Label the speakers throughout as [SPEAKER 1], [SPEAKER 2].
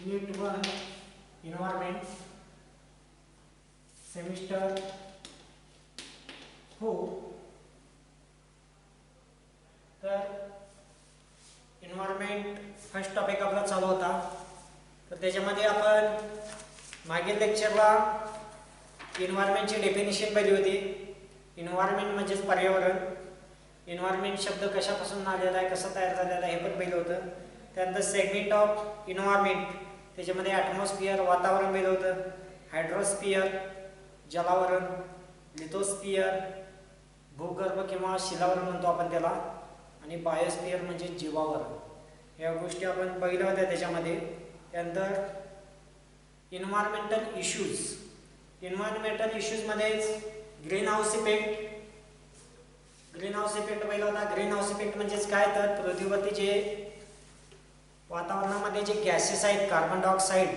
[SPEAKER 1] Unit 1 Environment Semester 4. तर environment first topic आपला चालू होता. तर त्याच्यामध्ये आपण मागील लेक्चरला एन्व्हायरमेंटची डेफिनेशन पाहिली होती. एन्व्हायरमेंट म्हणजेच पर्यावरण. एन्व्हायरमेंट शब्द कशापासून आलेला आहे, कसा तयार झालेला आहे हे पण पाहिलं होतं. त्यानंतर सेगमेंट ऑफ एन्व्हायरमेंट, त्याच्यामध्ये ॲटमॉस्फिअर वातावरण पाहिलं होतं, हायड्रोस्फिअर जलावरण, लिथोस्फिअर भूगर्भ किंवा शिलावरण म्हणतो आपण त्याला, आणि बायोस्फिअर म्हणजे जीवावरण. या गोष्टी आपण पाहिल्या होत्या त्याच्यामध्ये. त्यानंतर एन्व्हायरमेंटल इश्यूज. एन्व्हायरमेंटल इश्यूजमध्येच greenhouse effect. Greenhouse effect पाहिला होता. ग्रीन हाऊस इफेक्ट म्हणजेच काय, तर पृथ्वीवरती जे वातावरणामध्ये जे गॅसेस आहेत, कार्बन डायऑक्साईड,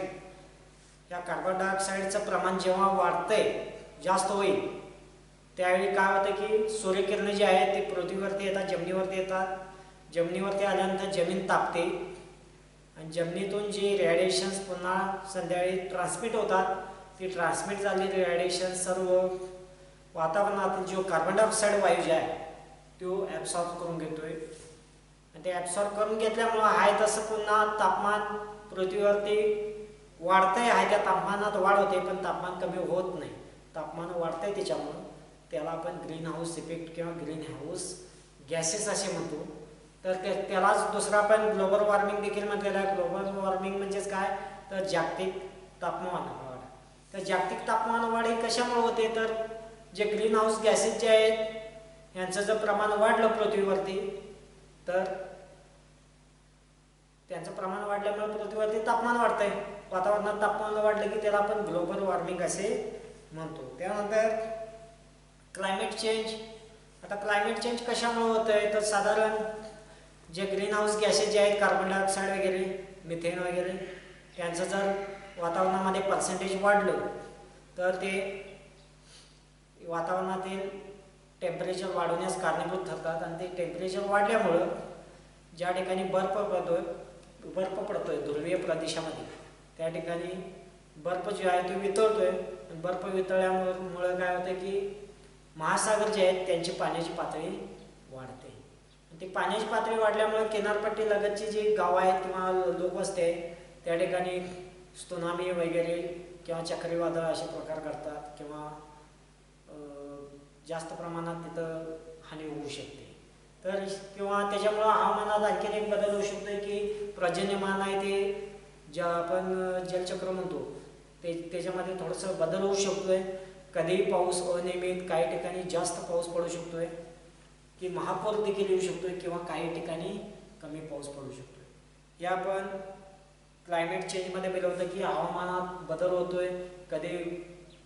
[SPEAKER 1] या कार्बन डायऑक्साईडचं प्रमाण जेव्हा वाढतंय, जास्त होईल, त्यावेळी काय होतं की सूर्यकिरणे जी आहेत ते पृथ्वीवरती येतात, जमिनीवरती येतात. जमिनीवरती आल्यानंतर जमीन तापते आणि जमिनीतून जे रेडिएशन्स पुन्हा संध्याकाळी ट्रान्समिट होतात, ती ट्रान्समिट झालेली रेडिएशन सर्व वातावरणातील जो कार्बन डायऑक्साईड वायू जे आहे तो ॲब्सॉर्ब करून घेतोय. आणि ते ॲब्सॉर्ब करून घेतल्यामुळं आहे तसं पुन्हा तापमान पृथ्वीवरती वाढतंय. आहे त्या तापमानात वाढ होते, पण तापमान कमी होत नाही. तापमान वाढतंय, त्याच्यामुळं त्याला आपण ग्रीन हाऊस इफेक्ट किंवा ग्रीन हाऊस गॅसेस असे म्हणतो. तर त्यालाच दुसरा आपण ग्लोबल वॉर्मिंग देखील म्हटलेलं आहे. ग्लोबल वॉर्मिंग म्हणजेच काय, तर जागतिक तापमान वाढ. तर जागतिक तापमान वाढ ही कशामुळे होते, तर जे ग्रीन हाऊस गॅसेस जे आहेत यांचं जर प्रमाण वाढलं पृथ्वीवरती, तर त्यांचं प्रमाण वाढल्यामुळे पृथ्वीवरती तापमान वाढतंय. वातावरणात तापमान वाढलं की त्याला आपण ग्लोबल वॉर्मिंग असे म्हणतो. त्यानंतर क्लायमेट चेंज. आता क्लायमेट चेंज कशामुळे होत आहे, तर साधारण जे ग्रीन हाऊस गॅसेस जे आहेत, कार्बन डायऑक्साईड वगैरे, मिथेन वगैरे, त्यांचं जर वातावरणामध्ये पर्सेंटेज वाढलं तर ते वातावरणातील टेम्परेचर वाढवण्यास कारणीभूत ठरतात. आणि ते टेम्परेचर वाढल्यामुळं ज्या ठिकाणी बर्फ पडतोय ध्रुवीय प्रदेशामध्ये, त्या ठिकाणी बर्फ जो आहे तो वितळतोय. आणि बर्फ वितळल्यामुळं काय होतं की महासागर जे आहेत त्यांची पाण्याची पातळी वाढते. ती पाण्याची पातळी वाढल्यामुळे किनारपट्टी लगतची जी गावं आहेत किंवा लोकवस्ती आहे त्या ठिकाणी त्सुनामी वगैरे किंवा चक्रीवादळ असे प्रकार घडतात, किंवा जास्त प्रमाणात तिथं हानी होऊ शकते. तर किंवा त्याच्यामुळं हवामानात आणखीन एक बदल होऊ शकतो की पर्जन्यमान आहे ते जे आपण जलचक्र म्हणतो त्याच्यामध्ये थोडंसं बदल होऊ शकतोय. कधी पाऊस अनियमित, काही ठिकाणी जास्त पाऊस पडू शकतोय, की महापूर देखील येऊ शकतोय, किंवा काही ठिकाणी कमी पाऊस पडू शकतोय. हे आपण क्लायमेट चेंजमध्ये पाहिलं होतं की हवामानात बदल होतोय, कधी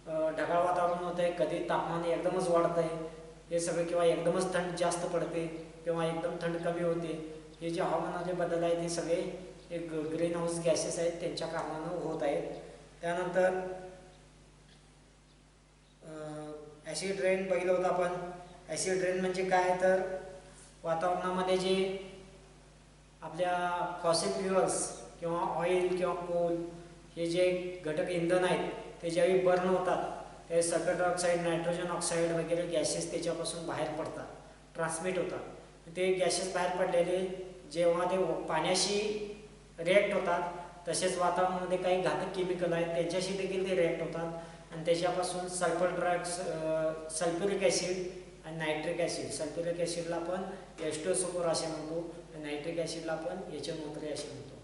[SPEAKER 1] ढगाळ वातावरण होत आहे, कधी तापमान एकदमच वाढत आहे हे सगळं, किंवा एकदमच थंड जास्त पडते किंवा एकदम थंड कमी होते. हे जे हवामानाचे बदल आहेत हे सगळे एक ग्रीन हाऊस गॅसेस आहेत त्यांच्या कारणानं होत आहेत. त्यानंतर ॲसिड रेन पाहिलं होतं आपण. ॲसिड रेन म्हणजे काय, तर वातावरणामध्ये जे आपल्या फॉसिल फ्युअल्स किंवा ऑइल किंवा कोल हे जे घटक इंधन आहेत ते ज्यावेळी बर्न होतात ते सल्फर डायऑक्साईड, नायट्रोजन ऑक्साईड वगैरे गॅसेस त्याच्यापासून बाहेर पडतात, ट्रान्समिट होतात. ते गॅसेस बाहेर पडलेले जेव्हा ते पाण्याशी रिॲक्ट होतात, तसेच वातावरणामध्ये काही घातक केमिकल आहेत त्यांच्याशी देखील ते रिॲक्ट होतात. आणि त्याच्यापासून सल्फ्युरिक ॲसिड आणि नायट्रिक ॲसिड, सल्फ्युरिक ॲसिडला आपण H2SO4 असे म्हणतो, आणि नायट्रिक ॲसिडला आपण HNO3 असे म्हणतो.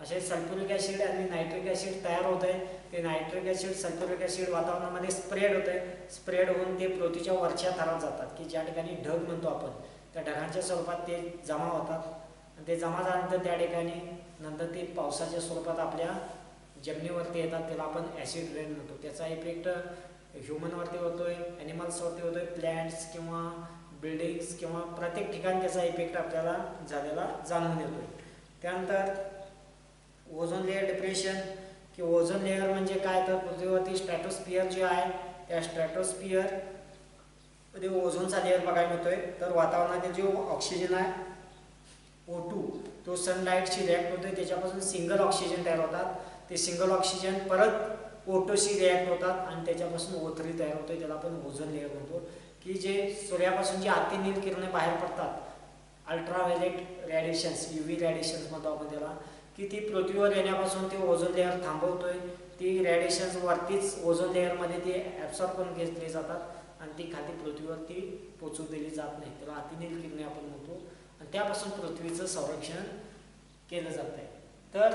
[SPEAKER 1] असे सल्फ्युरिक ॲसिड आणि नायट्रिक ॲसिड तयार होत आहे. ते नायट्रिक ॲसिड, सल्फ्युरिक ॲसिड वातावरणामध्ये स्प्रेड होत आहे. स्प्रेड होऊन ते पृथ्वीच्या वरच्या थरात जातात, की ज्या ठिकाणी ढग म्हणतो आपण, त्या ढगांच्या स्वरूपात ते जमा होतात. आणि ते जमा झाल्यानंतर त्या ठिकाणी नंतर ते पावसाच्या स्वरूपात आपल्या जमिनीवरती येतात. त्याला आपण ॲसिड रेन म्हणतो. त्याचा इफेक्ट ह्युमनवरती होतोय, ॲनिमल्सवरती होतोय, प्लॅन्ट्स किंवा बिल्डिंग्स किंवा प्रत्येक ठिकाणी त्याचा इफेक्ट आपल्याला झालेला जाणून येतोय. त्यानंतर ओझोन लेअर डिप्रेशन, की ओझोन लेअर म्हणजे काय, तर पृथ्वीवरती स्ट्रॅटोस्फिअर जे आहे त्या स्ट्रॅटोस्फिअर मध्ये ओझोनचा लेअर बघायला मिळतोय. तर वातावरणातील जो ऑक्सिजन आहे O2 तो सनलाईटशी रिॲक्ट होतोय, त्याच्यापासून सिंगल ऑक्सिजन तयार होतात. ते सिंगल ऑक्सिजन परत O2शी रिॲक्ट होतात आणि त्याच्यापासून O3 तयार होते, त्याला आपण ओझोन लेअर म्हणतो. की जे सूर्यापासून जी अतिनील किरणे बाहेर पडतात, अल्ट्राव्हायलेट रेडिएशन्स, UV रेडिएशन्स म्हणतो आपण त्याला, की ती पृथ्वीवर येण्यापासून ते ओझोन लेअर थांबवतोय. ती रेडिएशन्स वरतीच ओझोन लेअरमध्ये ते ॲब्सॉर्ब करून घेतली जातात आणि ती खाली पृथ्वीवरती पोचू दिली जात नाही, त्याला अतिनील किरणे आपण म्हणतो. आणि त्यापासून पृथ्वीचं संरक्षण केलं जात आहे. तर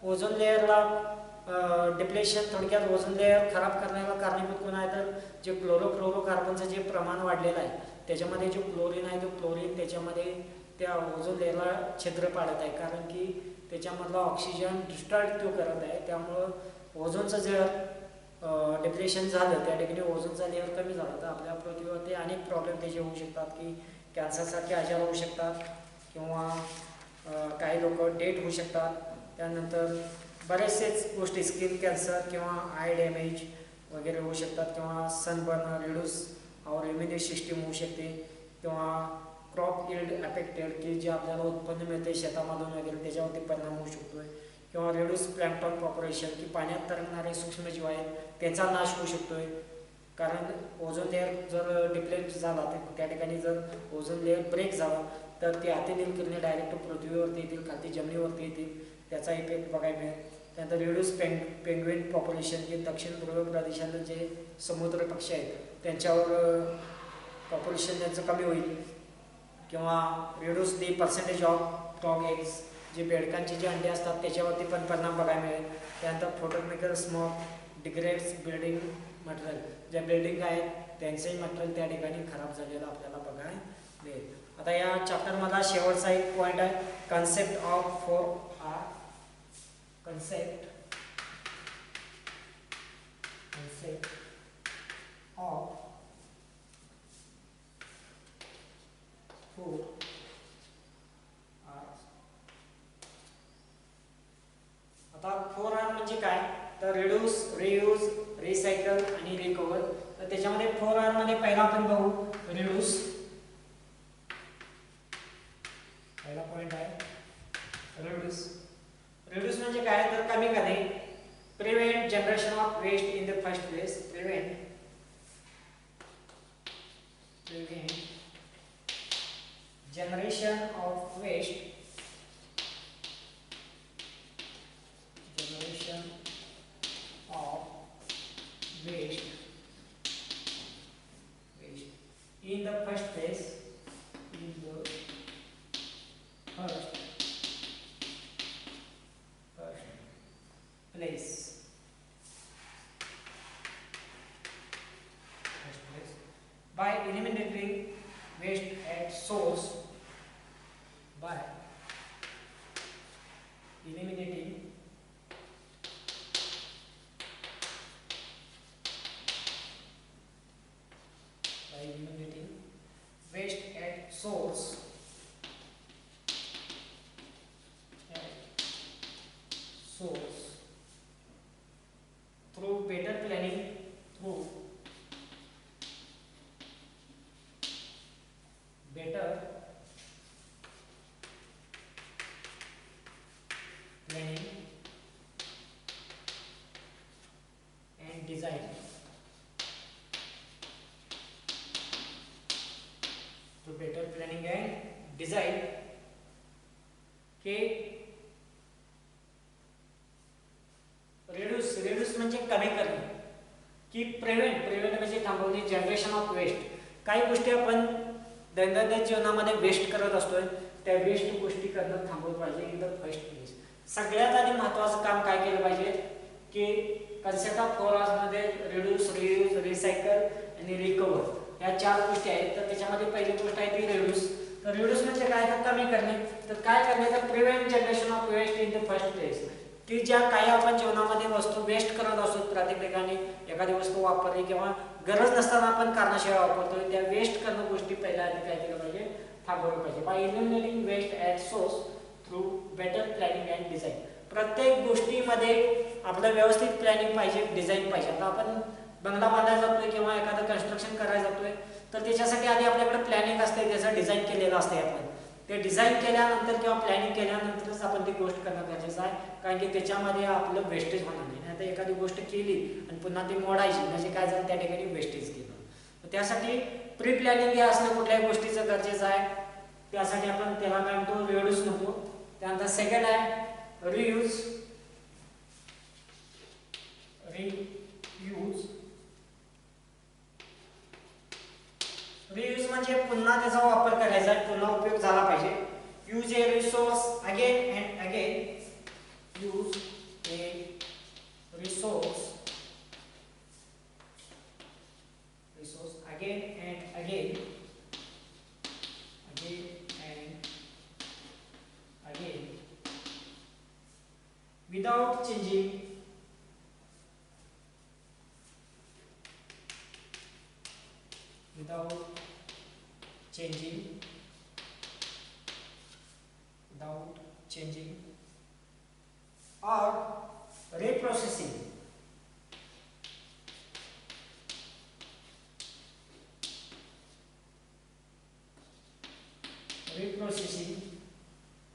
[SPEAKER 1] ओझोन लेअरला डिप्लेशन, थोडक्यात ओझोन लेअर खराब करण्याला कारणीभूत कोण आहे तर जे क्लोरोफ्लोरोकार्बनचं जे प्रमाण वाढलेलं आहे, त्याच्यामध्ये जो क्लोरीन आहे तो क्लोरीन त्याच्यामध्ये त्या ओझोन लेअरला छिद्र पाडत आहे, कारण की त्याच्यामधला ऑक्सिजन डिस्टार्ट तो करत आहे. त्यामुळं ओझोनचं जर डिप्लेशन झालं, त्या ठिकाणी ओझोनचा लेअर कमी झाला तर आपल्या पृथ्वीवरती अनेक प्रॉब्लेम त्याचे होऊ शकतात, की कॅन्सरसारखे आजार होऊ शकतात किंवा काही लोक डेट होऊ शकतात. त्यानंतर बरेचसेच गोष्टी, स्किन कॅन्सर किंवा आय डॅमेज वगैरे होऊ शकतात, किंवा सनबर्न, रिड्यूस और इम्युनिटी सिस्टीम होऊ शकते, किंवा क्रॉप यील्ड अफेक्टेड, की जे आपल्याला उत्पन्न मिळते शेतामधून वगैरे त्याच्यावरती परिणाम होऊ शकतो, किंवा रिड्यूस प्लॅन्क्टन पॉप्युलेशन, की पाण्यात तरंगणारे सूक्ष्मजीव आहेत त्याचा नाश होऊ शकतोय. कारण ओझोन लेअर जर डिप्लेट झाला तर त्या ठिकाणी जर ओझोन लेअर ब्रेक झाला तर ते अतिनील किरणे डायरेक्ट पृथ्वीवरती येतील, खाली जमिनीवरती येतील, त्याचा इफेक्ट बघायला मिळेल. त्यानंतर रिड्यूस पेंग्विन पॉप्युलेशन, की दक्षिण ध्रुव प्रदेशातले जे समुद्र पक्षी आहेत त्यांच्यावर पॉप्युलेशन त्यांचं कमी होईल, किंवा reduce the percentage of frog eggs, जे बेडकांचे जे अंडे असतात त्याच्यावरती पण परिणाम बघायला मिळेल. त्यानंतर photochemical smog degrades building material, ज्या बिल्डिंग आहेत त्यांचंही मटेरियल त्या ठिकाणी खराब झालेलं आपल्याला बघायला मिळेल. आता या चॅप्टरमधला शेवटचा एक पॉईंट आहे, concept of 4R, concept of 4R. आता 4R म्हणजे काय तर रिड्यूस, रियूज, रिसायकल आणि रिकव्हर. तर त्याच्यामध्ये 4R मध्ये पहिला आपण बघू रिड्यूस. पहिला पॉइंट आहे रिड्यूस. रिड्यूस म्हणजे काय तर कमी करणे, prevent generation of waste in the first place, prevent generation of waste, in the first place, by eliminating waste at source, by eliminating waste at source, through better planning, and design. Through better planning and design K reduce म्हणजे कमी करणे, की prevent म्हणजे थांबवणे, generation of waste. काही गोष्टी आपण दैनंदिन जीवनामध्ये वेस्ट करत असतोय, त्या वेस्ट गोष्टी करणं थांबवलं पाहिजे इन द फर्स्ट प्लेस. सगळ्यात आधी महत्त्वाचं काम काय केलं पाहिजे की कन्सेप्ट ऑफ 4R's मध्ये रिड्यूस, रियूज, रिसायकल आणि रिकव्हर या 4 गोष्टी आहेत. तर त्याच्यामध्ये पहिली गोष्ट आहे ती रिड्यूस. तर रिड्यूस म्हणजे काय तर कमी करणे. तर काय करणे तर prevent generation of waste in the first place, की ज्या काही आपण जीवनामध्ये वस्तू वेस्ट करत असतो, प्रत्येक ठिकाणी एखादी वस्तू वापरली किंवा गरज नसताना आपण कारणाशिवाय वापरतोय, त्या वेस्ट करणं गोष्टी पहिल्या आधी काय केलं पाहिजे थांबवलं पाहिजे. By eliminating waste at source through better planning and design. प्रत्येक गोष्टीमध्ये आपलं व्यवस्थित प्लॅनिंग पाहिजे, डिझाईन पाहिजे. आता आपण बंगला बांधायला जातोय किंवा एखादं कन्स्ट्रक्शन करायला जातोय तर त्याच्यासाठी आधी आपल्याकडे प्लॅनिंग असते, त्याचं डिझाईन केलेलं असते आपण. ते डिझाईन केल्यानंतर किंवा प्लॅनिंग केल्यानंतरच आपण ती गोष्ट करणं गरजेचं आहे, कारण की त्याच्यामध्ये आपलं वेस्टेज होणार नाही. आता एखादी गोष्ट केली आणि पुन्हा ती मोडायची म्हणजे काय झालं, त्या ठिकाणी वेस्टेज केलं. त्यासाठी प्री प्लॅनिंग हे असणं कुठल्याही गोष्टीचं गरजेचं आहे. त्यासाठी आपण त्याला काय म्हणतो, रिड्यूस म्हणतो. त्यानंतर सेकंड आहे रियूज. रियूज म्हणजे पुन्हा त्याचा वापर करायचा, पुन्हा उपयोग झाला पाहिजे. Use A resource again and again. Use A resource again and again without changing or reprocessing.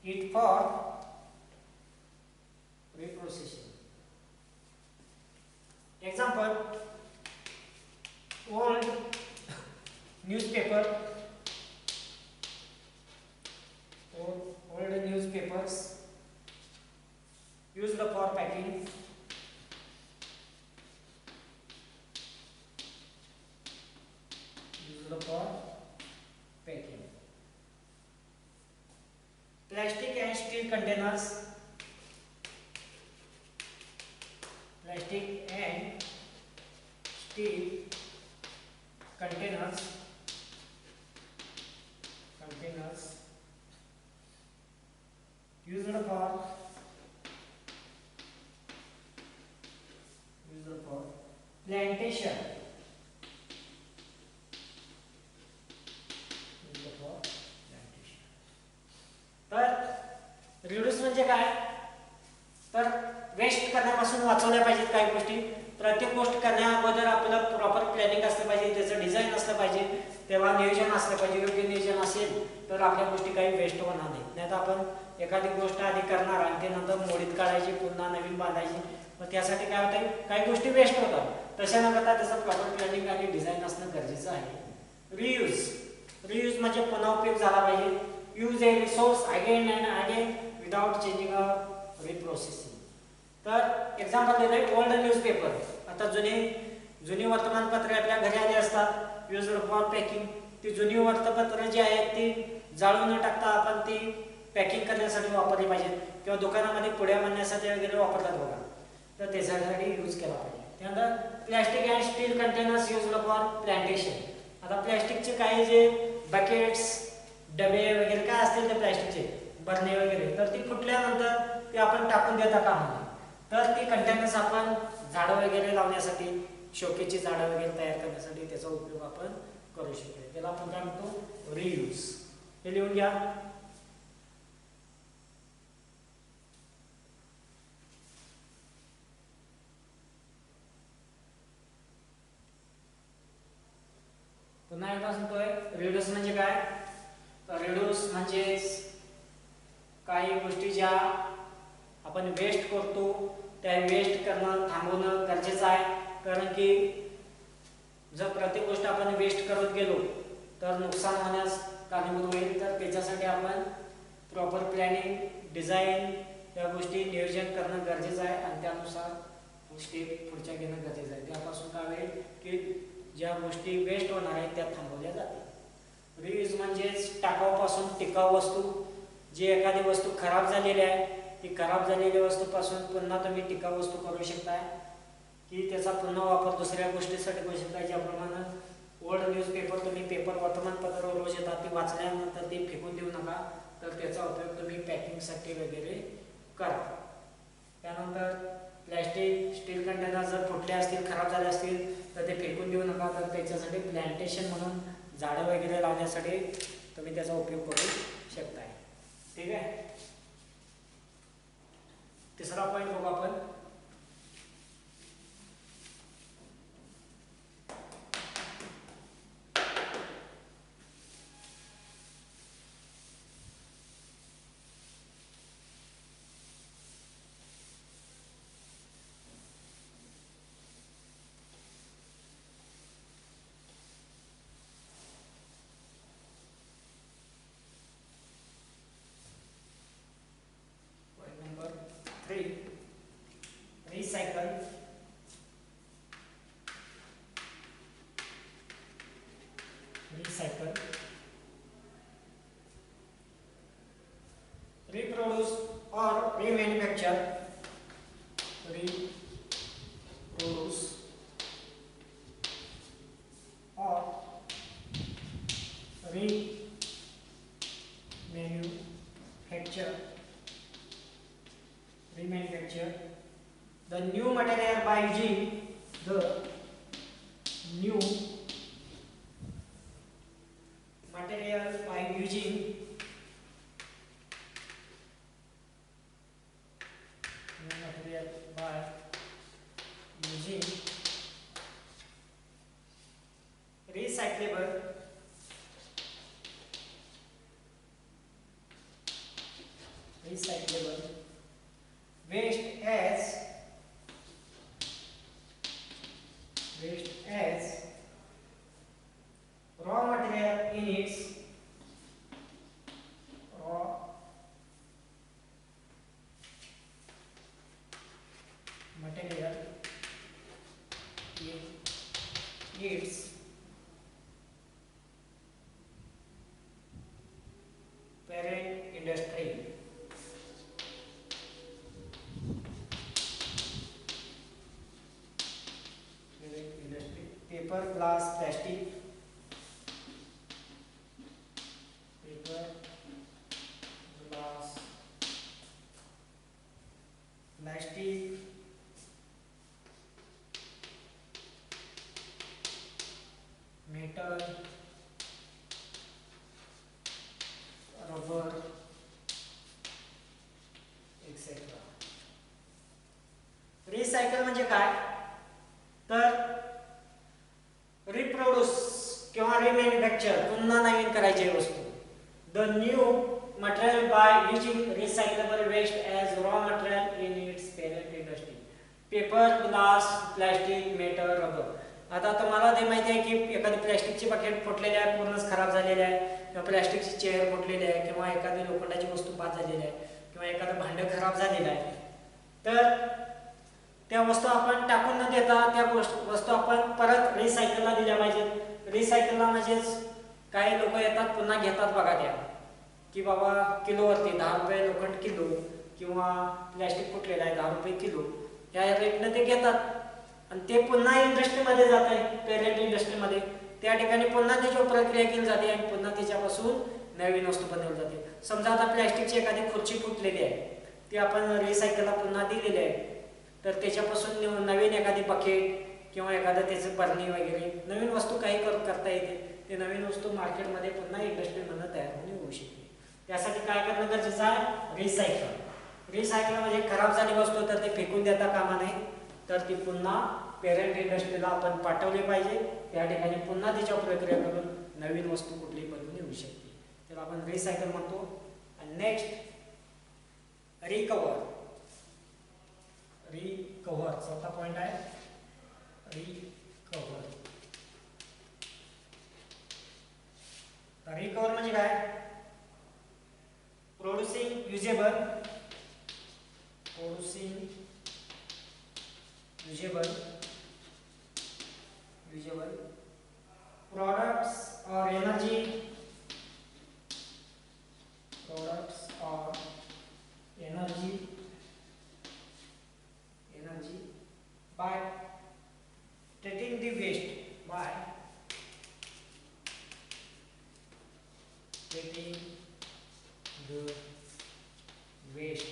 [SPEAKER 1] It for reprocessing. Example, old newspapers used for packing. Plastic and steel containers. Used for plantation. तर reduce म्हणजे काय, तर waste करण्यापासून वाचवल्या पाहिजेत काही गोष्टी. प्रत्येक गोष्ट करण्या अगोदर आपलं प्रॉपर प्लॅनिंग असलं पाहिजे, त्याचं डिझाईन असलं पाहिजे, तेव्हा नियोजन असलं पाहिजे. योग्य नियोजन असेल तर आपल्या गोष्टी काही वेस्ट होणार नाही. नाहीतर आपण एखादी गोष्ट आधी करणार आणि ते नंतर मोडीत काढायची, पुन्हा नवीन बांधायची, मग त्यासाठी काय होतं, काही गोष्टी वेस्ट होतात. तशा न करता त्याचं प्रॉपर प्लॅनिंग आणि डिझाईन असणं गरजेचं आहे. रियूज म्हणजे पुन्हा उपयोग झाला पाहिजे. Use A resource again and again without changing a reprocessing. तर एक्झाम्पल देत आहे ओल्ड न्यूजपेपर. आता जुनी वर्तमानपत्रे आपल्या घरी आली असतात, यूज फॉर पॅकिंग. ती जुनी वर्तमानपत्रे जी आहेत ती जाळून न टाकता आपण ती पॅकिंग करण्यासाठी वापरली पाहिजेत, किंवा दुकानामध्ये पुड्या बनण्यासाठी वगैरे वापरतात बघा, तर त्याच्यासाठी यूज केला पाहिजे. त्यानंतर plastic and still containers use for plantation. आता प्लॅस्टिकचे काही जे बकेट्स, डबे वगैरे काय असतील ते प्लॅस्टिकचे बरणे वगैरे, तर ती फुटल्यानंतर ते आपण टाकून देता कामा नये. तर ती कंटेनर्स आपण झाडं वगैरे लावण्यासाठी, शोकेची झाडं वगैरे तयार करण्यासाठी त्याचा उपयोग आपण करू शकतो. त्याला आपण काय म्हणतो, रियूज. हे लिहून घ्या. पुन्हा एकदा सांगतोय, रिड्यूस म्हणजे काय, तर रिड्यूस म्हणजे काही गोष्टी ज्या आपण वेस्ट करतो त्या वेस्ट करणं थांबवणं गरजेचं आहे. कारण की जर प्रत्येक गोष्ट आपण वेस्ट करत गेलो तर नुकसान होण्यास कारणीभूत होईल. तर त्याच्यासाठी आपण प्रॉपर प्लॅनिंग, डिझाईन या गोष्टी नियोजन करणं गरजेचं आहे आणि त्यानुसार स्टेप पुढच्या घेणं गरजेचं आहे. त्यापासून काय होईल की ज्या गोष्टी वेस्ट होणार आहेत त्या थांबवल्या जातील. रियूज म्हणजे टाकाऊपासून टिकाऊ वस्तू. जी एखादी वस्तू खराब झालेली आहे, ती खराब झालेल्या वस्तूपासून पुन्हा तुम्ही टिकाऊ वस्तू करू शकताय, की त्याचा पुन्हा वापर दुसऱ्या गोष्टीसाठी करू शकता. ज्याप्रमाणे ओल्ड न्यूजपेपर, तुम्ही पेपर वर्तमानपत्र रोज येतात, ती वाचल्यानंतर ती फेकून देऊ नका, तर त्याचा उपयोग तुम्ही पॅकिंगसाठी वगैरे करा. त्यानंतर प्लॅस्टिक, स्टील कंटेनर जर फुटले असतील, खराब झाले असतील तर ते फेकून देऊ नका, तर त्याच्यासाठी प्लांटेशन म्हणून झाडं वगैरे लावण्यासाठी तुम्ही त्याचा उपयोग करू शकताय. ठीक आहे. तिसरा पॉईंट बघू आपण. remanufacture the new material by using the new material by using recyclable waste as raw material in its parent industry. Paper, glass, plastic. Paper, glass, plastic, metal, rubber, etc. Recycle म्हणजे काय तर reproduce किंवा रिमॅन्युफॅक्चर पुन्हा नवीन करायची वस्तू. The new material by using recyclable waste as raw material in its parent industry. Paper, glass, plastic, metal, rubber. आता तुम्हाला ते माहिती आहे की एखादी प्लास्टिकची बकेट फुटलेली आहे, पूर्णच खराब झालेली आहे, किंवा प्लास्टिकची चेअर फुटलेली आहे, किंवा एखादी लोखंडाची वस्तू बाद झालेली आहे, किंवा एखादं भांडं खराब झालेलं आहे, तर त्या वस्तू आपण टाकून न देता त्या वस्तू आपण परत रिसायकलला दिल्या पाहिजेत. रिसायकलला म्हणजेच काही लोक येतात पुन्हा घेतात बघा त्या की बाबा किलोवरती 10 रुपये लोखंड किलो किंवा प्लॅस्टिक फुटलेलं आहे 10 रुपये किलो या रेटनं ते घेतात आणि ते पुन्हा इंडस्ट्रीमध्ये जात आहे, पेरेंट इंडस्ट्रीमध्ये. त्या ठिकाणी पुन्हा त्याची प्रक्रिया केली जाते आणि पुन्हा त्याच्यापासून नवीन वस्तू बनवली जाते. समजा आता प्लॅस्टिकची एखादी खुर्ची फुटलेली आहे, ती आपण रिसायकलला पुन्हा दिलेली आहे, तर त्याच्यापासून नवीन एखादी बकेट किंवा एखादं त्याचं बरणी वगैरे नवीन वस्तू काही करता येते. ते नवीन वस्तू मार्केटमध्ये पुन्हा इंडस्ट्रीमधून तयार होऊन येऊ शकते. त्यासाठी काय करणं गरजेचं आहे? रिसायकल. रिसायकल म्हणजे खराब झाली वस्तू तर ते फेकून देता कामा नये, तर ती पुन्हा पेरेंट इंडस्ट्रीला आपण पाठवली पाहिजे. त्या ठिकाणी पुन्हा त्याच्यावर प्रक्रिया करून नवीन वस्तू कुठली बनवून येऊ शकते, त्याला आपण रिसायकल म्हणतो. आणि नेक्स्ट रिकवर. रिकव्हर चौथा पॉइंट आहे रिकव्हर. रिकव्हर म्हणजे काय? Producing usable products or energy by treating the waste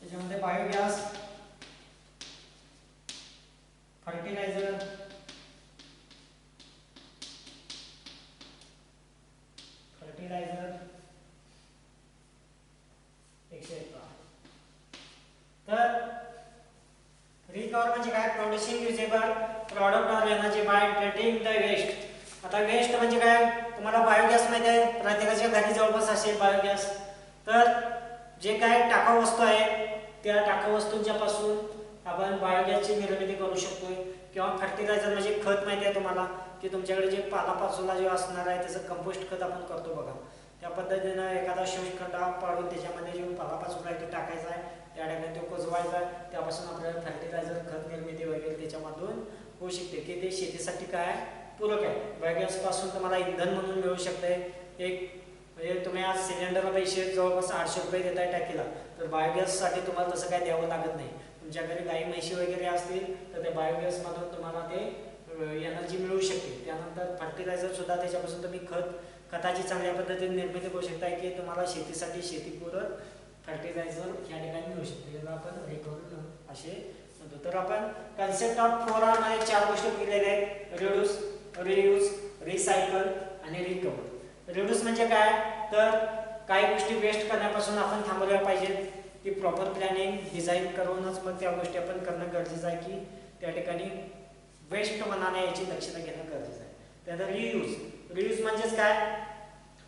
[SPEAKER 1] त्याच्यामध्ये बायोगॅस, फर्टिलायझर, एक्सेट्रा. तर रिकव्हर म्हणजे काय? Producing usable product or energy by treating the waste. आता वेस्ट म्हणजे काय? तुम्हाला बायोगॅस माहिती आहे, प्रत्येकाच्या घरी जवळपास असेल बायोगॅस. तर जे काय टाकाऊ वस्तू आहे त्या टाकाऊ वस्तूंच्या पासून आपण बायोगॅसची निर्मिती करू शकतोय. किंवा फर्टिलायझर म्हणजे खत माहिती आहे तुम्हाला की तुमच्याकडे जे पालापाचोळा जे असणार आहे त्याचं कंपोस्ट खत आपण करतो बघा. त्या पद्धतीनं एखादा शोषखड्डा पाडून त्याच्यामध्ये जो पालापाचोळा आहे ते टाकायचा आहे, त्या ठिकाणी तो कुजवायचा आहे, त्यापासून आपल्याला फर्टिलायझर खत निर्मिती वगैरे त्याच्यामधून होऊ शकते की ते शेतीसाठी काय पूरक आहे. बायोगॅस पासून तुम्हाला इंधन म्हणून मिळू शकते. एक म्हणजे तुम्ही आज सिलेंडरला पैसे जवळपास 800 रुपये देताय टाकीला, तर बायोगॅससाठी तुम्हाला तसं काय द्यावं लागत नाही. तुमच्या घरी गाई म्हशी वगैरे असतील तर त्या बायोगॅसमधून तुम्हाला ते एनर्जी मिळू शकते. त्यानंतर फर्टिलायझर सुद्धा त्याच्यापासून तुम्ही खताची चांगल्या पद्धतीने निर्मिती करू शकता की तुम्हाला शेतीसाठी शेतीपूरक फर्टिलायझर या ठिकाणी मिळू शकते. याला आपण रिकव्हरी असे म्हणतो. तर आपण कन्सेप्ट ऑफ 4R मध्ये 4 गोष्टी केलेल्या आहेत: रिड्यूस, रियूज, रिसायकल आणि रिकव्हर. रिड्यूस म्हणजे काय, तर काही गोष्टी वेस्ट करण्यापासून आपण थांबवल्या पाहिजेत. की प्रॉपर प्लॅनिंग डिझाईन करूनच मग त्या गोष्टी आपण करणं गरजेचं आहे की त्या ठिकाणी वेस्ट होणार नाही याची दक्षता घेणं गरजेचं आहे. त्यानंतर रियूज. रियूज म्हणजेच काय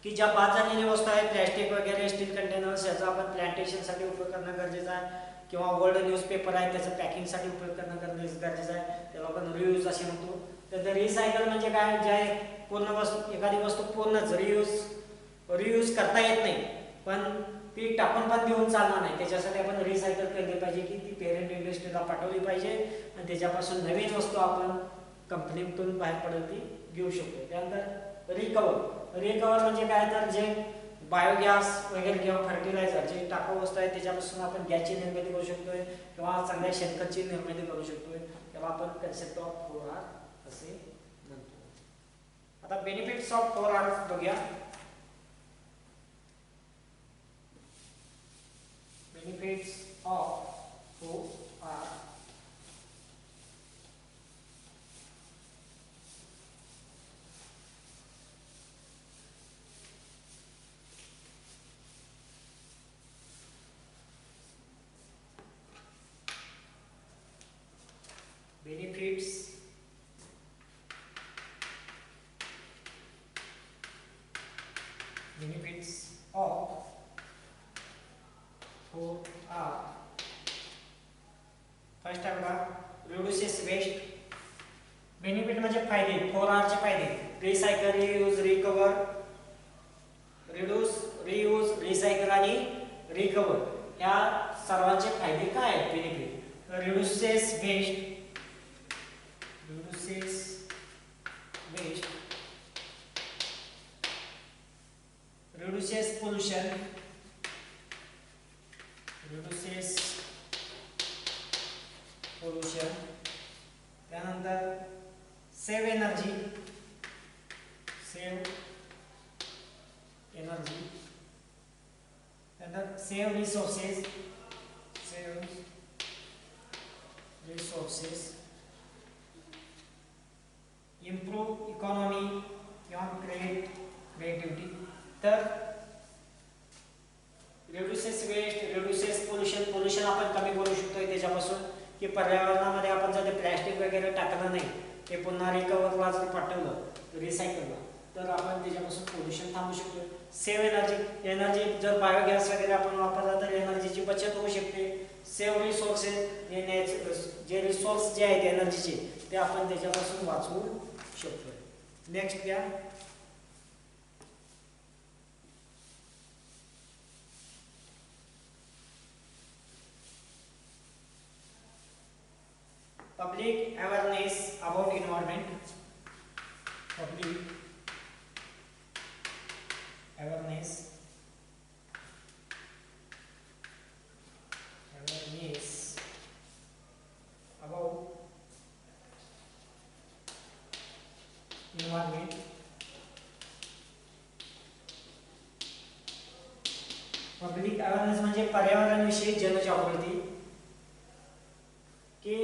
[SPEAKER 1] की ज्या बाद झालेल्या वस्तू आहेत, प्लॅस्टिक वगैरे, स्टील कंटेनर्स, याचा आपण प्लांटेशनसाठी उपयोग करणं गरजेचं आहे. किंवा ओल्ड न्यूजपेपर आहे त्याचं पॅकिंगसाठी उपयोग करणं गरजेचं आहे, त्याला आपण रियूज असे म्हणतो. तर रिसायकल म्हणजे काय, ज्या पूर्ण वस्तू एखादी वस्तू पूर्णच रियूज करता येत नाही पण ती टाकून पण देऊन चालणार नाही, त्याच्यासाठी आपण रिसायकल केली पाहिजे की ती पेरेंट इंडस्ट्रीला पाठवली पाहिजे आणि त्याच्यापासून नवीन वस्तू आपण कंपनीतून बाहेर पडती घेऊ शकतो. त्यानंतर रिकवर म्हणजे काय, तर जे बायोगॅस वगैरे किंवा फर्टिलायझर जे टाकाऊ वस्तू आहेत त्याच्यापासून आपण गॅसची निर्मिती करू शकतोय किंवा चांगल्या शेणखताची निर्मिती करू शकतोय. त्याला आपण कन्सेप्ट ऑफ 4R असे म्हणतो. आता बेनिफिट्स ऑफ 4R बघूया. Benefits of 4R. Benefits of 4R. First आहे बघा, रिड्यूसेस वेस्ट. बेनिफिट म्हणजे फायदे, 4R चे फायदे: recycle, reuse, recover. Reduce, reuse, recycle आणि रिकव्हर या सर्वांचे फायदे काय आहेत. Benefit: reduces waste, reduces pollution, त्यानंतर सेव एनर्जी, त्यानंतर सेव रिसोर्सेस, इम्प्रूव्ह इकॉनॉमी किंवा क्रिएटिव्हिटी. तर रिड्यूसेस वेस्ट, रिड्यूसेस पोल्युशन आपण कमी करू शकतो त्याच्यापासून की पर्यावरणामध्ये आपण जर प्लॅस्टिक वगैरे टाकलं नाही ते पुन्हा रिकव्हरला जर पाठवलं रिसायकलला तर आपण त्याच्यापासून पोल्युशन थांबवू शकतो. सेव्ह एनर्जी जर बायोगॅस वगैरे आपण वापरला तर एनर्जीची बचत होऊ शकते. सेव्ह रिसोर्सेस, जे रिसोर्स जे आहेत एनर्जीचे ते आपण त्याच्यापासून वाचवू शकतो. नेक्स्ट घ्या. Public awareness about environment. Public awareness about environment. Public awareness म्हणजे पर्यावरणाविषयी जनजागृती. की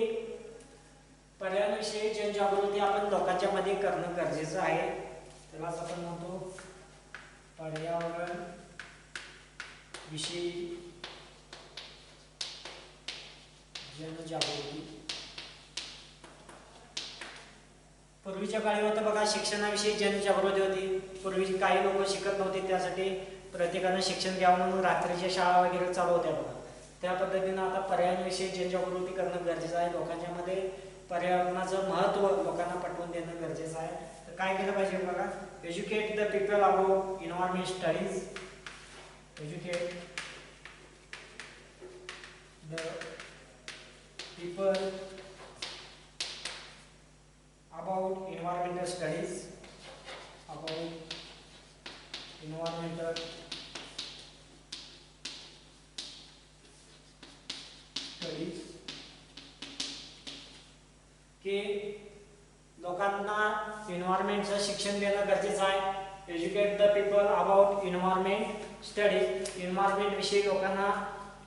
[SPEAKER 1] पर्यावरणाविषयी जनजागृती आपण लोकांच्या मध्ये करणं गरजेचं आहे. त्यालाच आपण म्हणतो पर्यावरण विषयी जनजागृती. पूर्वीच्या काळी होतं बघा, शिक्षणाविषयी जनजागृती होती. पूर्वी काही लोक शिकत नव्हते, त्यासाठी प्रत्येकानं शिक्षण घ्यावं म्हणून रात्रीच्या शाळा वगैरे चालू होत्या बघा. त्या पद्धतीनं आता पर्यावरणाविषयी जनजागृती करणं गरजेचं आहे. लोकांच्या मध्ये पर्यावरणाचं महत्त्व लोकांना पटवून देणं गरजेचं आहे. तर काय केलं पाहिजे बघा, educate the people about environment studies. Educate the people about environmental studies, के लोकांना एन्व्हायरमेंटचं शिक्षण देणं गरजेचं आहे. Educate the people about environment studies. Environment विषयी लोकांना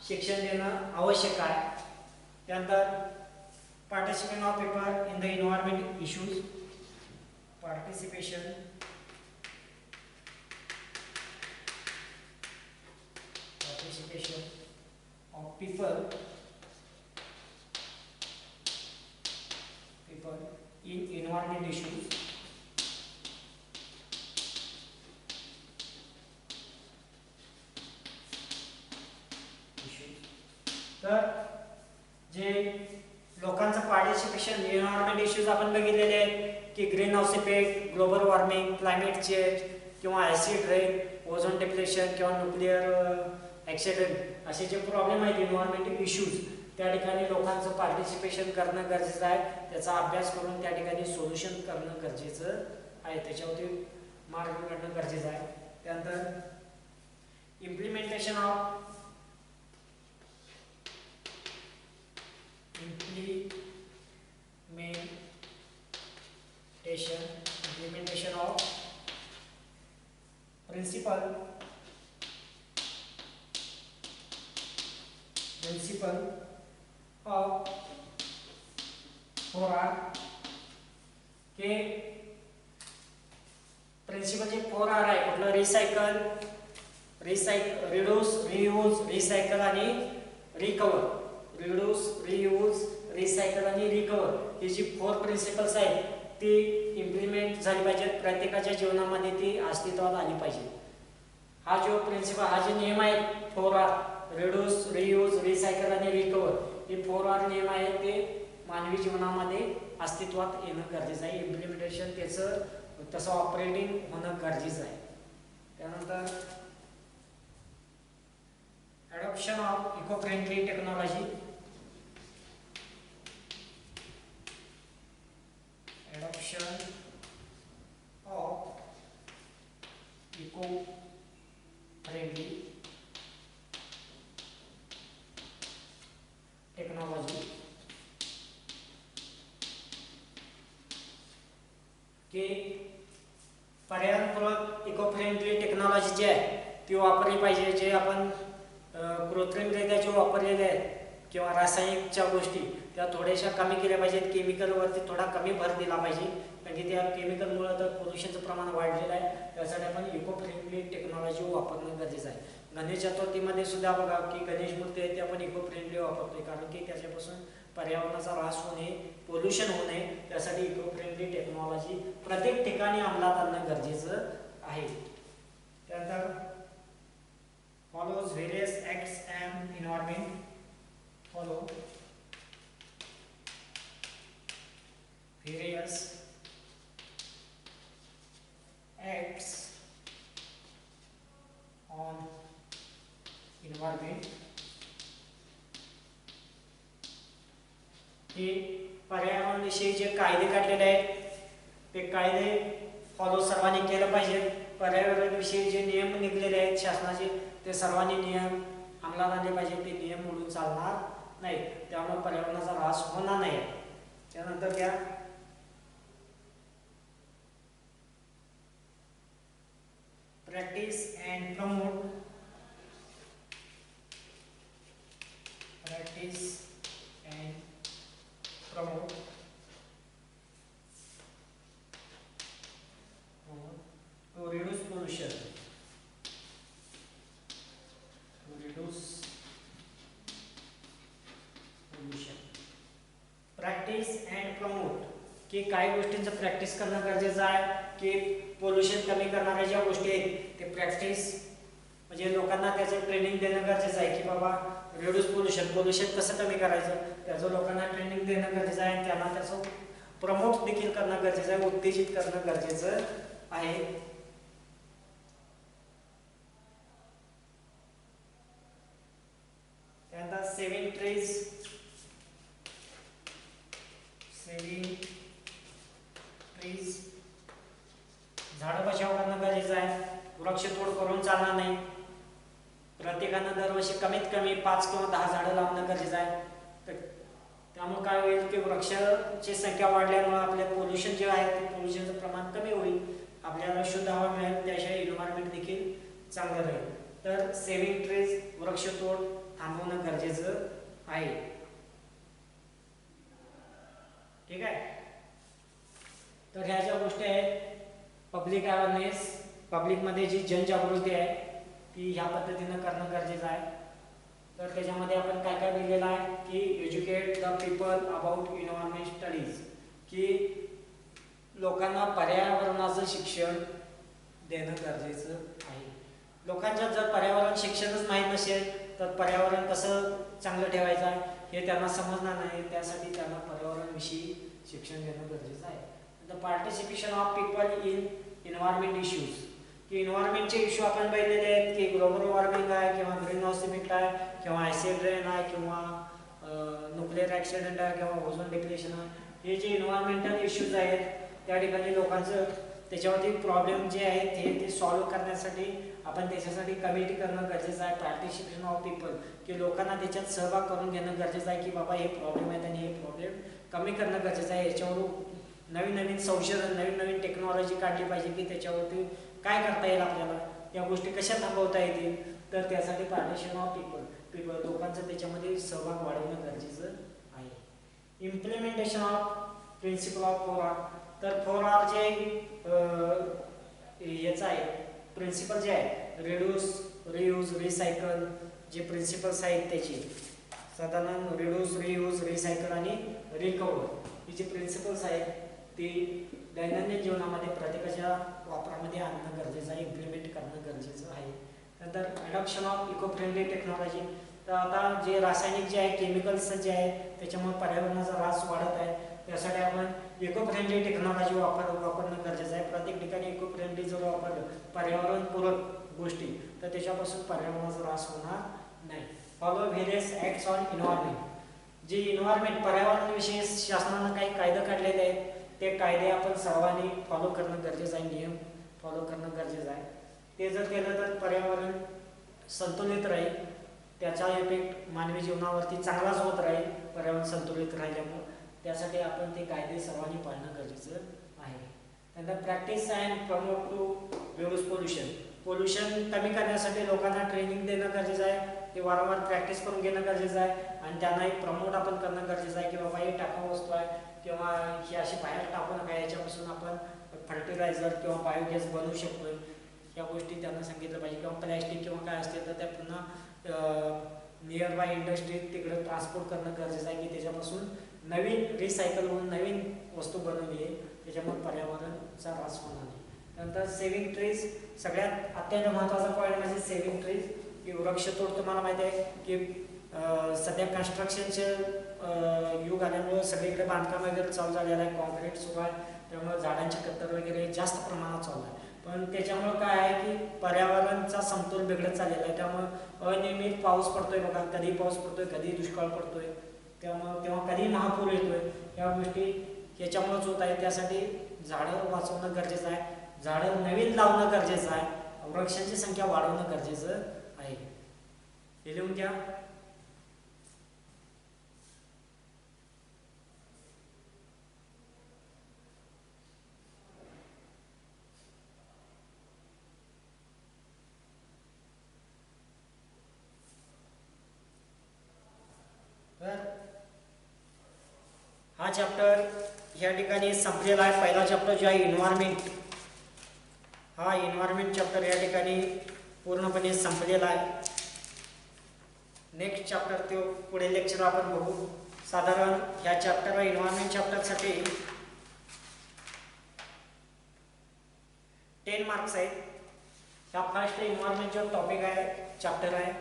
[SPEAKER 1] शिक्षण देणं आवश्यक आहे. त्यानंतर participation of people in the environment issues. Participation of people in environment issues. तर जे लोकांचं पार्टिसिपेशन एन्व्हायरमेंट इश्यूज आपण बघितलेले आहेत की green house effect, global warming, climate change किंवा ॲसिड रेन, ओझोन डिप्लेशन किंवा न्यूक्लिअर ॲक्सिडेंट असे जे प्रॉब्लेम आहेत एन्व्हायरमेंटल इश्यूज, त्या ठिकाणी लोकांचं पार्टिसिपेशन करणं गरजेचं आहे. त्याचा अभ्यास करून त्या ठिकाणी सोल्युशन करणं गरजेचं आहे. त्याच्यावरती मार्ग काढणं गरजेचं आहे. त्यानंतर implementation of implementation of principle of 4R के प्रिन्सिपल जे 4R आहे कुठलं रिसायकल, रिड्यूस, रियूज, रिसायकल आणि रिकवर. रिड्यूस, रियूज, रिसायकल आणि रिकवर ही जी 4 प्रिन्सिपल्स आहेत ती इम्प्लिमेंट झाली पाहिजेत. प्रत्येकाच्या जीवनामध्ये ती अस्तित्वात आली पाहिजे. हा जो प्रिन्सिपल, हा जे नियम आहेत 4R, रिड्यूस, रियूज, रिसायकल आणि रिकवर, हे 4R नियम आहेत ते मानवी जीवनामध्ये अस्तित्वात येणं गरजेचं आहे. इम्प्लिमेंटेशन त्याचं तसं ऑपरेटिंग होणं गरजेचं आहे. त्यानंतर adoption of eco friendly technology. Adoption of eco-friendly technology के पर्यावरणपूरक इको फ्रेंडली टेक्नॉलॉजी जी आहे ती वापरली पाहिजे. जे आपण कृत्रिमरित्या जे वापरलेले आहेत किंवा रासायनिकच्या गोष्टी त्या थोड्याशा कमी केल्या पाहिजेत. केमिकलवरती थोडा कमी भर दिला पाहिजे कारण की त्या केमिकलमुळे तर पोल्युशनचं प्रमाण वाढलेलं आहे. त्यासाठी आपण इको फ्रेंडली टेक्नॉलॉजी वापरणं गरजेचं आहे. गणेश चतुर्थीमध्ये सुद्धा बघा की गणेश मूर्ती आहे ते आपण इको फ्रेंडली वापरतोय कारण की त्याच्यापासून पर्यावरणाचा ऱ्हास होणे, पोल्युशन होणे, त्यासाठी इको फ्रेंडली टेक्नॉलॉजी प्रत्येक ठिकाणी अंमलात आणणं गरजेचं आहे. त्यानंतर follows various acts and environment. Follow various acts on environment. हे पर्यावरणाविषयी जे कायदे काढलेले आहेत ते कायदे फॉलो सर्वांनी केलं पाहिजे. पर्यावरणाविषयी जे नियम निघलेले आहेत शासनाचे ते सर्वांनी नियम अंमलात आणले पाहिजे. ते नियम मोडून चालणार नाही, त्यामुळे पर्यावरणाचा ऱ्हास होणार नाही. त्यानंतर त्या practice and promote to reduce pollution. Practice and promote की काही गोष्टींचं प्रॅक्टिस करणं गरजेचं आहे की पोल्युशन कमी करणाऱ्या ज्या गोष्टी आहेत ते प्रॅक्टिस म्हणजे लोकांना त्याचं ट्रेनिंग देणं गरजेचं आहे की बाबा रिड्यूस पोल्युशन कसं कमी करायचं त्याचं लोकांना ट्रेनिंग देणं गरजेचं आहे. त्यांना त्याचं प्रमोट देखील करणं गरजेचं आहे, उत्तेजित करणं गरजेचं आहे. त्यानंतर सेव्हिंग ट्रीज झाडं बचाव करणं गरजेचं आहे. वृक्षतोड करून चालणार नाही. प्रत्येकानं दरवर्षी कमीत कमी 5 किंवा 10 झाडं लावणं गरजेचं आहे. त्यामुळे काय होईल की वृक्षाची संख्या वाढल्यामुळे आपल्या पोल्युशन जे आहे ते पोल्युशनचं प्रमाण कमी होईल, आपल्याला शुद्ध हवा मिळेल, त्याशिवाय इन्व्हायरमेंट देखील चांगलं राहील. तर सेव्हिंग ट्रीज, वृक्षतोड थांबवणं गरजेचं आहे. ठीक आहे. तर ह्या ज्या गोष्टी आहेत, पब्लिक अवेअरनेस, पब्लिकमध्ये जी जनजागृती आहे ती ह्या पद्धतीनं करणं गरजेचं आहे. तर त्याच्यामध्ये आपण काय काय दिलेलं आहे की educate the people about environment studies, की लोकांना पर्यावरणाचं शिक्षण देणं गरजेचं आहे. लोकांच्या जर पर्यावरण शिक्षणच माहीत नसेल तर पर्यावरण कसं चांगलं ठेवायचं आहे हे त्यांना समजणार नाही. त्यासाठी त्यांना पर्यावरणाविषयी शिक्षण देणं गरजेचं आहे. The participation of people in environment issues, की इन्व्हायरमेंटचे इश्यू आपण बघितलेले आहेत की ग्लोबल वॉर्मिंग आहे किंवा ग्रीन हाऊस इफेक्ट आहे किंवा ॲसिड रेन आहे किंवा न्यूक्लिअर ॲक्सिडेंट आहे किंवा ओझोन डिप्लेशन आहे. हे जे इन्व्हायरमेंटल इश्यूज आहेत त्या ठिकाणी लोकांचं त्याच्यावरती प्रॉब्लेम जे आहेत ते सॉल्व्ह करण्यासाठी आपण त्याच्यासाठी कमिटी करणं गरजेचं आहे. पार्टिसिपेशन ऑफ पीपल, की लोकांना त्याच्यात सहभाग करून घेणं गरजेचं आहे की बाबा हे प्रॉब्लेम आहेत आणि हे प्रॉब्लेम कमी करणं गरजेचं आहे. याच्यावर नवीन नवीन संशोधन, नवीन नवीन टेक्नॉलॉजी काढली पाहिजे की त्याच्यावरती काय करता येईल, आपल्याला या गोष्टी कशा थांबवता येतील. तर त्यासाठी पार्टिसिपेशन ऑफ पीपल लोकांचं त्याच्यामध्ये सहभाग वाढवणं गरजेचं आहे. Implementation of principle of 4R, तर 4R जे याचं आहे प्रिन्सिपल जे आहे रिड्यूस, रियूज, रिसायकल, जे प्रिन्सिपल्स आहेत त्याची साधारण रिड्यूस, रियूज, रिसायकल आणि रिकवर ही जी प्रिन्सिपल्स आहेत ती दैनंदिन जीवनामध्ये प्रत्येकाच्या वापरामध्ये आणणं गरजेचं आहे, इम्प्लिमेंट करणं गरजेचं आहे. नंतर adoption of eco friendly technology, तर आता जे रासायनिक जे आहे केमिकल्स जे आहे त्याच्यामुळे पर्यावरणाचा ऱ्हास वाढत आहे. त्यासाठी आपण इको फ्रेंडली टेक्नॉलॉजी वापरणं गरजेचं आहे. प्रत्येक ठिकाणी इको फ्रेंडली जर वापरलं पर्यावरणपूरक गोष्टी तर त्याच्यापासून पर्यावरणाचा ऱ्हास होणार नाही. Follow various acts on environment, जे इन्व्हायरमेंट पर्यावरणाविषयी शासनानं काही कायदे काढलेले आहेत ते कायदे आपण सर्वांनी फॉलो करणं गरजेचं आहे, नियम फॉलो करणं गरजेचं आहे. ते जर केलं तर पर्यावरण संतुलित राहील, त्याचा इफेक्ट मानवी जीवनावरती चांगलाच होत राहील पर्यावरण संतुलित राहिल्यामुळे. त्यासाठी आपण ते कायदे सर्वांनी पाळणं गरजेचं आहे. नंतर practice and promote to reduce pollution कमी करण्यासाठी लोकांना ट्रेनिंग देणं गरजेचं आहे. ते वारंवार प्रॅक्टिस करून घेणं गरजेचं आहे आणि त्यांना एक प्रमोट आपण करणं गरजेचं आहे की बाबा हे टाकाऊ वस्तू आहे किंवा ही अशी बाहेर टाकू नका, याच्यापासून आपण फर्टिलायझर किंवा बायोगॅस बनवू शकतो. या गोष्टी त्यांना सांगितलं पाहिजे. किंवा प्लॅस्टिक किंवा काय असते तर त्या पुन्हा नियर बाय इंडस्ट्रीत तिकडे ट्रान्सपोर्ट करणं गरजेचं आहे की त्याच्यापासून नवीन रिसायकल होऊन नवीन वस्तू बनवली आहे, त्याच्यामुळे पर्यावरणाचा ऱ्हास होणार नाही. नंतर सेव्हिंग ट्रीज, सगळ्यात अत्यंत महत्त्वाचा पॉईंट म्हणजे सेव्हिंग ट्रीज, की वृक्षतोड तुम्हाला माहिती आहे की सध्या कन्स्ट्रक्शनचे युग आल्यामुळे सगळीकडे बांधकाम वगैरे चालू झालेलं आहे, कॉन्क्रीट सुरू आहे, त्यामुळे झाडांची कत्तर वगैरे जास्त प्रमाणात चालू आहे. पण त्याच्यामुळे काय आहे की पर्यावरणाचा समतोल बिघडत चाललेला आहे. त्यामुळे अनियमित पाऊस पडतोय बघा, कधी पाऊस पडतोय कधी दुष्काळ पडतोय, त्यामुळे तेव्हा कधी महापूर येतोय. या गोष्टी याच्यामुळेच होत आहे. त्यासाठी झाडं वाचवणं गरजेचं आहे, झाडं नवीन लावणं गरजेचं आहे, वृक्षांची संख्या वाढवणं गरजेचं आहे. हे लिहून घ्या. हा चॅप्टर या ठिकाणी संपलेला आहे. पहिला चॅप्टर जो आहे इन्व्हायरमेंट, हा इन्व्हायरमेंट चॅप्टर या ठिकाणी पूर्णपणे संपलेला आहे. नेक्स्ट चॅप्टर तो पुढे लेक्चर आपण बघू. साधारण ह्या चॅप्टर इन्व्हायरमेंट चॅप्टरसाठी 10 मार्क्स आहेत. हा फर्स्ट इन्व्हायरमेंट जो टॉपिक आहे चॅप्टर आहे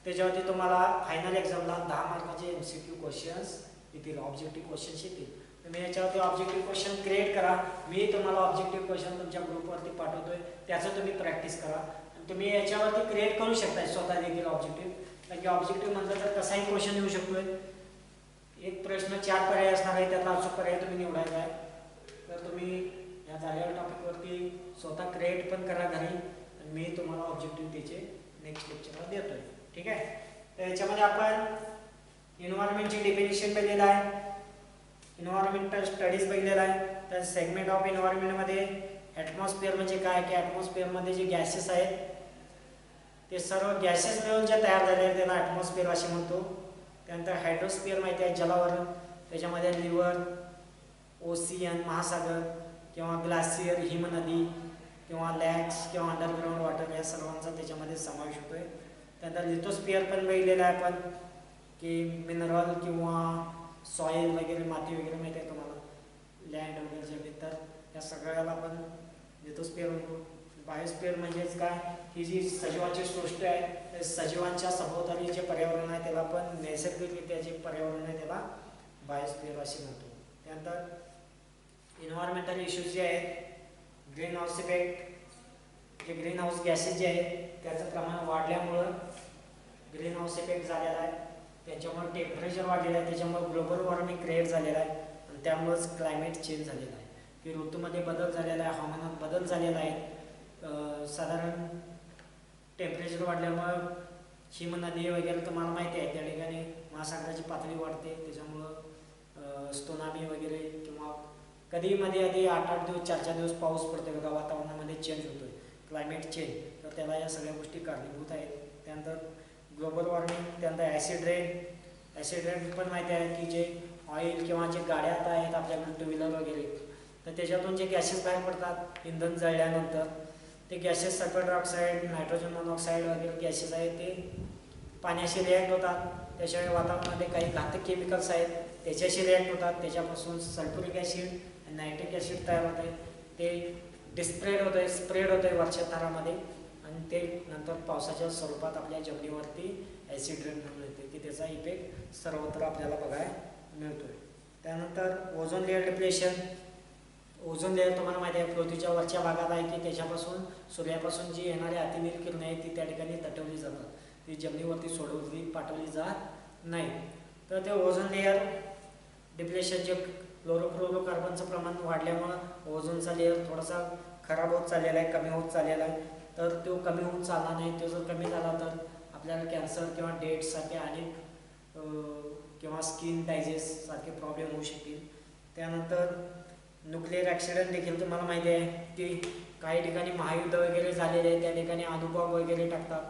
[SPEAKER 1] त्याच्यावरती तुम्हाला फायनल एक्झामला 10 मार्काचे MCQ क्वेश्चन्स येतील, ऑब्जेक्टिव्ह क्वेश्चन्स येतील. तुम्ही याच्यावरती ऑब्जेक्टिव्ह क्वेश्चन क्रिएट करा. मी तुम्हाला ऑब्जेक्टिव्ह क्वेश्चन तुमच्या ग्रुपवरती पाठवतोय, त्याचं तुम्ही प्रॅक्टिस करा. तुम्ही याच्यावरती क्रिएट करू शकता स्वतः देखील ऑब्जेक्टिव्ह, कारण की ऑब्जेक्टिव्ह म्हटलं तर कसाही क्वेश्चन येऊ शकतोय. एक प्रश्न 4 पर्याय असणार आहे, त्यातला अचूक पर्याय तुम्ही निवडायचा आहे. तर तुम्ही या झालेल्या टॉपिकवरती स्वतः क्रिएट पण करा घरी आणि मी तुम्हाला ऑब्जेक्टिव्ह त्याचे नेक्स्ट लेक्चरला देतोय. ठीक आहे. तर याच्यामध्ये आपण एन्व्हायरमेंटची डेफिनेशन बघितलेलं आहे, एन्व्हायरमेंटल स्टडीज बघितलेला आहे. तर सेगमेंट ऑफ एन्व्हायरमेंटमध्ये ॲटमॉस्फिअर म्हणजे काय की ॲटमॉस्फिअरमध्ये जे गॅसेस आहेत ते सर्व गॅसेस मिळून जे तयार झाले आहेत त्याला ॲटमॉस्फिअर असे म्हणतो. त्यानंतर हायड्रोस्फिअर माहिती आहे जलावरण, त्याच्यामध्ये रिव्हर, ओशियन महासागर किंवा ग्लासियर हिमनदी किंवा लॅक्स किंवा अंडरग्राऊंड वॉटर या सर्वांचा त्याच्यामध्ये समावेश होतो आहे. त्यानंतर लिथोस्फिअर पण बघितलेलं आहे आपण की मिनरल किंवा सॉईल वगैरे माती वगैरे माहिती आहे तुम्हाला, लँड वगैरे जमीन, तर या सगळ्याला आपण लिथोस्फिअर म्हणतो. बायोस्फिअर म्हणजेच काय, ही जी सजीवांची सृष्टी आहे सजीवांच्या सभोवताली जे पर्यावरण आहे त्याला आपण नैसर्गिकरित्या जे पर्यावरण आहे त्याला बायोस्फिअर असे म्हणतो. त्यानंतर एन्व्हायरमेंटल इश्यूज जे आहेत, ग्रीन हाऊस इफेक्ट, जे ग्रीन हाऊस गॅसेस जे आहेत त्याचं प्रमाण वाढल्यामुळं ग्रीन हाऊस इफेक्ट झालेला आहे, त्याच्यामुळे टेम्परेचर वाढलेलं आहे, त्याच्यामुळे ग्लोबल वॉर्मिंग क्रिएट झालेला आहे आणि त्यामुळंच क्लायमेट चेंज झालेला आहे की ऋतूमध्ये बदल झालेला आहे, हवामानात बदल झालेला आहे. साधारण टेम्परेचर वाढल्यामुळं हिमनदी वगैरे तुम्हाला माहिती आहे त्या ठिकाणी महासागराची पातळी वाढते, त्याच्यामुळं स्तोनामी वगैरे किंवा कधी मध्ये आधी 8-8 दिवस 4-4 दिवस पाऊस पडतो बघा, वातावरणामध्ये चेंज होतो आहे, क्लायमेट चेंज, तर त्याला या सगळ्या गोष्टी कारणीभूत आहेत. त्यानंतर ग्लोबल वॉर्मिंग, त्यानंतर ॲसिड रेन पण माहिती आहे की जे ऑइल किंवा जे गाड्या आता आहेत आपल्याकडे टू व्हीलर वगैरे, तर त्याच्यातून जे गॅसेस बाहेर पडतात इंधन जळल्यानंतर, ते gases sulphur dioxide, nitrogen monoxide वगैरे गॅसेस आहेत ते पाण्याशी रिॲक्ट होतात, त्याशिवाय वातावरणामध्ये काही घातक केमिकल्स आहेत त्याच्याशी रिॲक्ट होतात, त्याच्यापासून सल्फ्युरिक ॲसिड आणि नायट्रिक ॲसिड तयार होत आहे, ते स्प्रेड होत आहे वरच्या थरामध्ये आणि ते नंतर पावसाच्या स्वरूपात आपल्या जमिनीवरती ॲसिड रेन म्हणून येते की त्याचा इफेक्ट सर्वत्र आपल्याला बघायला मिळतो आहे. त्यानंतर ozone layer depletion, ozone layer तुम्हाला माहिती आहे पृथ्वीच्या वरच्या भागात आहे की त्याच्यापासून सूर्यापासून जी येणारी अतिनील किरणे आहेत ती त्या ठिकाणी तटवली जातात, ती जमिनीवरती पाठवली जात नाही. तर ते ओझोन लेअर डिप्लेशन जे क्लोरोफ्लोरोकार्बनचं प्रमाण वाढल्यामुळं ओझोनचा लेअर थोडासा खराब होत चाललेला आहे, कमी होत चाललेला आहे, तर तो कमी होऊन चालला नाही. तो जर कमी झाला तर आपल्याला कॅन्सर किंवा डेटसारखे अनेक किंवा स्किन डायजेस्ट सारखे प्रॉब्लेम होऊ शकतील. त्यानंतर न्यूक्लिअर ॲक्सिडेंट देखील तुम्हाला माहिती आहे की काही ठिकाणी महायुद्ध वगैरे झालेले आहे, त्या ठिकाणी अणुबॉम्ब वगैरे टाकतात,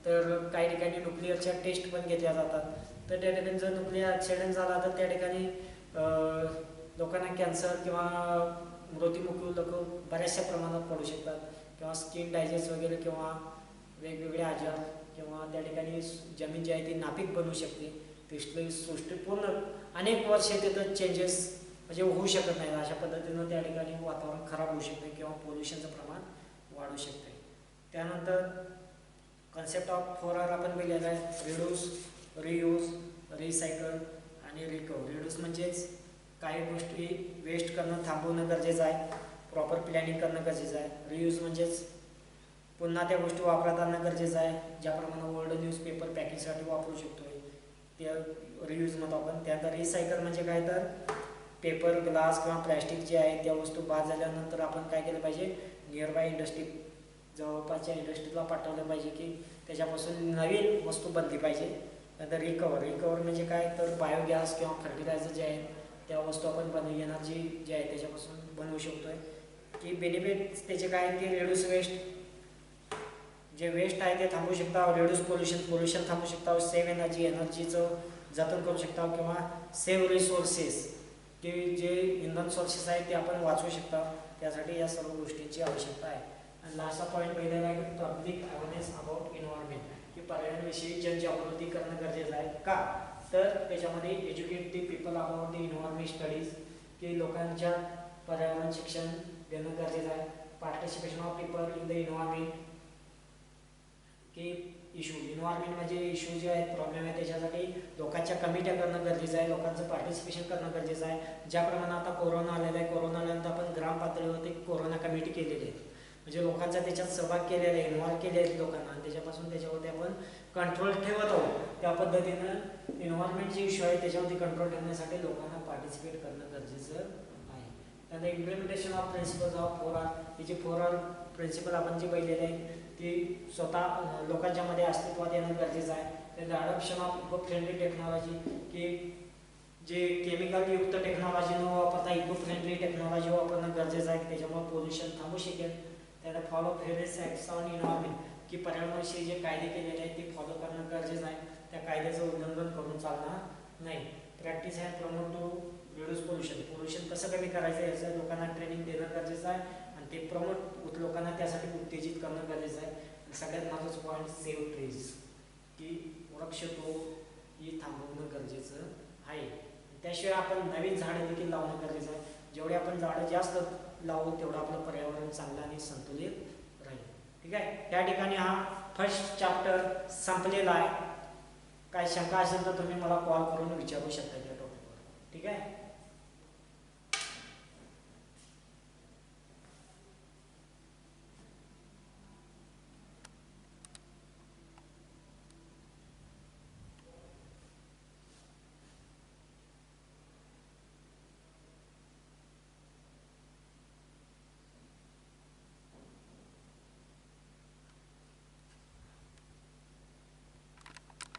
[SPEAKER 1] तर काही ठिकाणी न्यूक्लिअरच्या टेस्ट पण घेतल्या जातात, तर त्या ठिकाणी जर न्यूक्लिअर ॲक्सिडेंट झाला तर त्या ठिकाणी लोकांना कॅन्सर किंवा मृत्युमुखी लोक बऱ्याचशा प्रमाणात पडू शकतात किंवा स्किन डायजेस्ट वगैरे किंवा वेगवेगळे आजार किंवा त्या ठिकाणी जमीन जी आहे ती नापीक बनू शकते, तिथली सृष्टी पूर्ण अनेक वर्षे तिथं चेंजेस म्हणजे होऊ शकत नाही, अशा पद्धतीनं त्या ठिकाणी वातावरण खराब होऊ शकते किंवा पोल्युशनचं प्रमाण वाढू शकते. त्यानंतर कन्सेप्ट ऑफ 4R आपण बघितलेला आहे, रिड्यूस, रियूज, रिसायकल आणि रिकवर. रिड्यूस म्हणजेच काही गोष्टी वेस्ट करणं थांबवणं गरजेचं आहे, प्रॉपर प्लॅनिंग करणं गरजेचं आहे. रियूज म्हणजेच पुन्हा त्या गोष्टी वापरात आणणं गरजेचं आहे, ज्याप्रमाणे ओल्ड न्यूजपेपर पॅकिंगसाठी वापरू शकतो ते रियूज म्हणतो आपण. त्यानंतर रिसायकल म्हणजे काय तर पेपर, ग्लास किंवा प्लॅस्टिक जे आहे त्या वस्तू बाद झाल्यानंतर आपण काय केलं पाहिजे, नियरबाय इंडस्ट्री जवळपासच्या इंडस्ट्रीला पाठवलं पाहिजे की त्याच्यापासून नवीन वस्तू बनली पाहिजे. नंतर रिकवर म्हणजे काय तर बायोगॅस किंवा फर्टिलायझर जे आहे त्या वस्तू आपण एनर्जी जे आहे त्याच्यापासून बनवू शकतो आहे की बेनिफिट त्याचे काय की रिड्यूस वेस्ट, जे वेस्ट आहे ते थांबवू शकता, रिड्यूस पोल्युशन थांबवू शकता, सेव्ह एनर्जीचं जतन करू शकता किंवा सेव्ह रिसोर्सेस की जे इंधन सोर्सेस आहेत ते आपण वाचवू शकता, त्यासाठी या सर्व गोष्टींची आवश्यकता आहे. आणि लास्टचा पॉईंट पहिला आहे की पब्लिक अवेअरनेस अबाउट एन्व्हायरमेंट, की पर्यावरणाविषयी जनजागृती करणं गरजेचं आहे. का तर त्याच्यामध्ये educate the people about the environment studies, की लोकांच्या पर्यावरण शिक्षण देणं गरजेचं आहे. Participation of people in the environment, की इश्यू एन्व्हायरमेंट म्हणजे इश्यू जे आहेत प्रॉब्लेम आहे त्याच्यासाठी लोकांच्या कमिट्या करणं गरजेचं आहे, लोकांचं पार्टिसिपेशन करणं गरजेचं आहे. ज्याप्रमाणे आता कोरोना आलेला आहे, कोरोना आल्यानंतर आपण ग्राम पातळीवरती कोरोना कमिटी केलेली आहे, म्हणजे लोकांचा त्याच्यात सहभाग केलेला आहे, इन्व्हॉल्व केले आहेत लोकांना, आणि त्याच्यावरती आपण कंट्रोल ठेवत आहोत. त्या पद्धतीनं एन्व्हायरमेंट जे इश्यू आहे त्याच्यावरती कंट्रोल ठेवण्यासाठी लोकांना पार्टिसिपेट करणं गरजेचं आहे. त्यानंतर implementation of principles of 4R, ही जी 4R प्रिन्सिपल आपण जी पाहिलेली आहे ती स्वतः लोकांच्या मध्ये अस्तित्वात येणं गरजेचं आहे. The adoption of eco friendly technology, की जे केमिकल युक्त टेक्नॉलॉजी न वापरता इको फ्रेंडली टेक्नॉलॉजी वापरणं गरजेचं आहे, त्याच्यामुळे पोल्युशन थांबू शकेल. त्याला follow various acts on environment, की पर्यावरणाविषयी जे कायदे केलेले आहेत ते फॉलो करणं गरजेचं आहे. त्या कायद्याचं उल्लंघन करून चालणार नाही. Practice and promote to reduce pollution, pollution कसं कमी करायचं याचं लोकांना ट्रेनिंग देणं गरजेचं आहे आणि ते प्रमोट लोकांना त्यासाठी उत्तेजित करणं गरजेचं आहे. आणि सगळ्यात महत्त्वाचं पॉईंट सेव्ह ट्रीज, की वृक्षतोड ही थांबवणं गरजेचं आहे. त्याशिवाय आपण नवीन झाडं देखील लावणं गरजेचं आहे. जेवढे आपण झाडं जास्त लावू तेवढं आपलं पर्यावरण चांगलं आणि संतुलित राहील. ठीक आहे, त्या ठिकाणी हा फर्स्ट चॅप्टर संपलेला आहे. काय शंका असेल तर तुम्ही मला कॉल करून विचारू शकता त्या टॉपिकवर. ठीक आहे.